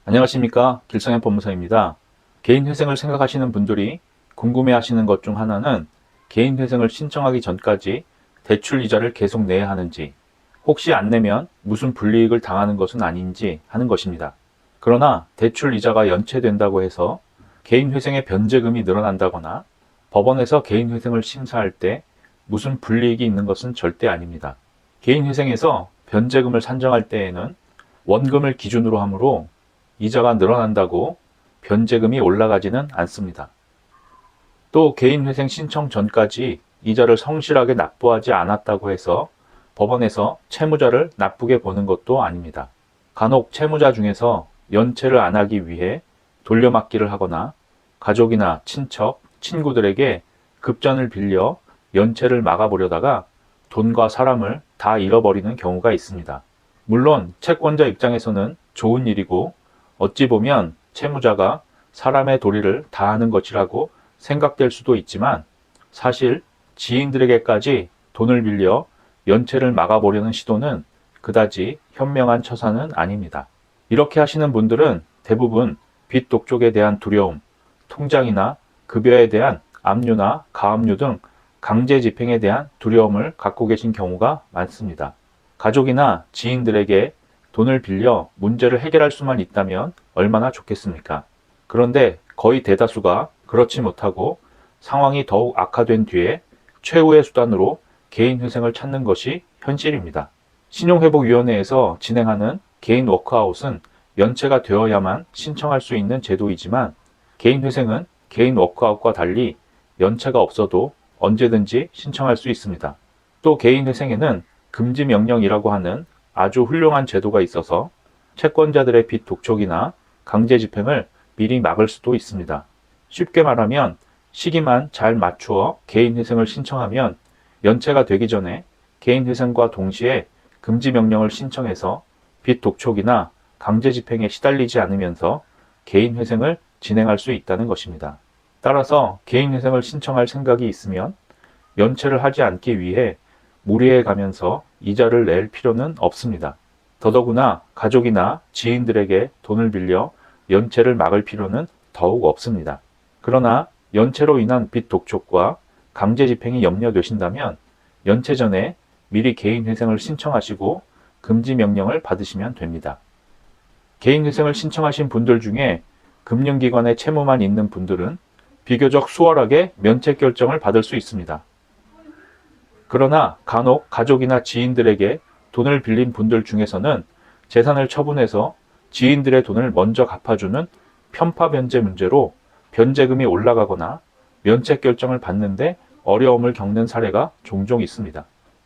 안녕하십니까, 길성현 법무사입니다. 개인회생을 생각하시는 분들이 궁금해하시는 것 중 하나는 개인회생을 신청하기 전까지 대출 이자를 계속 내야 하는지, 혹시 안 내면 무슨 불이익을 당하는 것은 아닌지 하는 것입니다. 그러나 대출 이자가 연체된다고 해서 개인회생의 변제금이 늘어난다거나 법원에서 개인회생을 심사할 때 무슨 불이익이 있는 것은 절대 아닙니다. 개인회생에서 변제금을 산정할 때에는 원금을 기준으로 하므로 이자가 늘어난다고 변제금이 올라가지는 않습니다. 또 개인회생 신청 전까지 이자를 성실하게 납부하지 않았다고 해서 법원에서 채무자를 나쁘게 보는 것도 아닙니다. 간혹 채무자 중에서 연체를 안 하기 위해 돌려막기를 하거나 가족이나 친척, 친구들에게 급전을 빌려 연체를 막아보려다가 돈과 사람을 다 잃어버리는 경우가 있습니다. 물론 채권자 입장에서는 좋은 일이고 어찌 보면 채무자가 사람의 도리를 다하는 것이라고 생각될 수도 있지만 사실 지인들에게까지 돈을 빌려 연체를 막아보려는 시도는 그다지 현명한 처사는 아닙니다. 이렇게 하시는 분들은 대부분 빚 독촉에 대한 두려움, 통장이나 급여에 대한 압류나 가압류 등 강제 집행에 대한 두려움을 갖고 계신 경우가 많습니다. 가족이나 지인들에게 돈을 빌려 문제를 해결할 수만 있다면 얼마나 좋겠습니까? 그런데 거의 대다수가 그렇지 못하고 상황이 더욱 악화된 뒤에 최후의 수단으로 개인회생을 찾는 것이 현실입니다. 신용회복위원회에서 진행하는 개인 워크아웃은 연체가 되어야만 신청할 수 있는 제도이지만 개인회생은 개인 워크아웃과 달리 연체가 없어도 언제든지 신청할 수 있습니다. 또 개인회생에는 금지명령이라고 하는 아주 훌륭한 제도가 있어서 채권자들의 빚 독촉이나 강제 집행을 미리 막을 수도 있습니다. 쉽게 말하면 시기만 잘 맞추어 개인회생을 신청하면 연체가 되기 전에 개인회생과 동시에 금지명령을 신청해서 빚 독촉이나 강제 집행에 시달리지 않으면서 개인회생을 진행할 수 있다는 것입니다. 따라서 개인회생을 신청할 생각이 있으면 연체를 하지 않기 위해 무리해 가면서 이자를 낼 필요는 없습니다. 더더구나 가족이나 지인들에게 돈을 빌려 연체를 막을 필요는 더욱 없습니다. 그러나 연체로 인한 빚 독촉과 강제 집행이 염려되신다면 연체 전에 미리 개인회생을 신청하시고 금지명령을 받으시면 됩니다. 개인회생을 신청하신 분들 중에 금융기관에 채무만 있는 분들은 비교적 수월하게 면책 결정을 받을 수 있습니다. 그러나 간혹 가족이나 지인들에게 돈을 빌린 분들 중에서는 재산을 처분해서 지인들의 돈을 먼저 갚아주는 편파 변제 문제로 변제금이 올라가거나 면책 결정을 받는데 어려움을 겪는 사례가 종종 있습니다.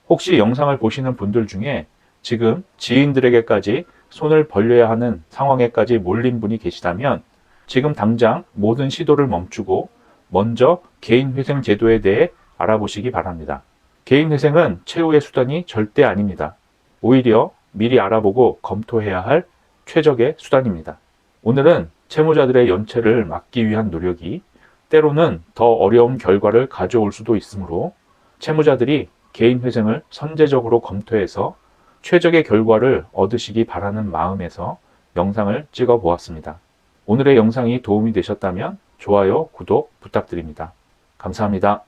혹시 영상을 보시는 분들 중에 지금 지인들에게까지 손을 벌려야 하는 상황에까지 몰린 분이 계시다면 지금 당장 모든 시도를 멈추고 먼저 개인회생 제도에 대해 알아보시기 바랍니다. 개인회생은 최후의 수단이 절대 아닙니다. 오히려 미리 알아보고 검토해야 할 최적의 수단입니다. 오늘은 채무자들의 연체를 막기 위한 노력이 때로는 더 어려운 결과를 가져올 수도 있으므로 채무자들이 개인회생을 선제적으로 검토해서 최적의 결과를 얻으시기 바라는 마음에서 영상을 찍어 보았습니다. 오늘의 영상이 도움이 되셨다면 좋아요, 구독 부탁드립니다. 감사합니다.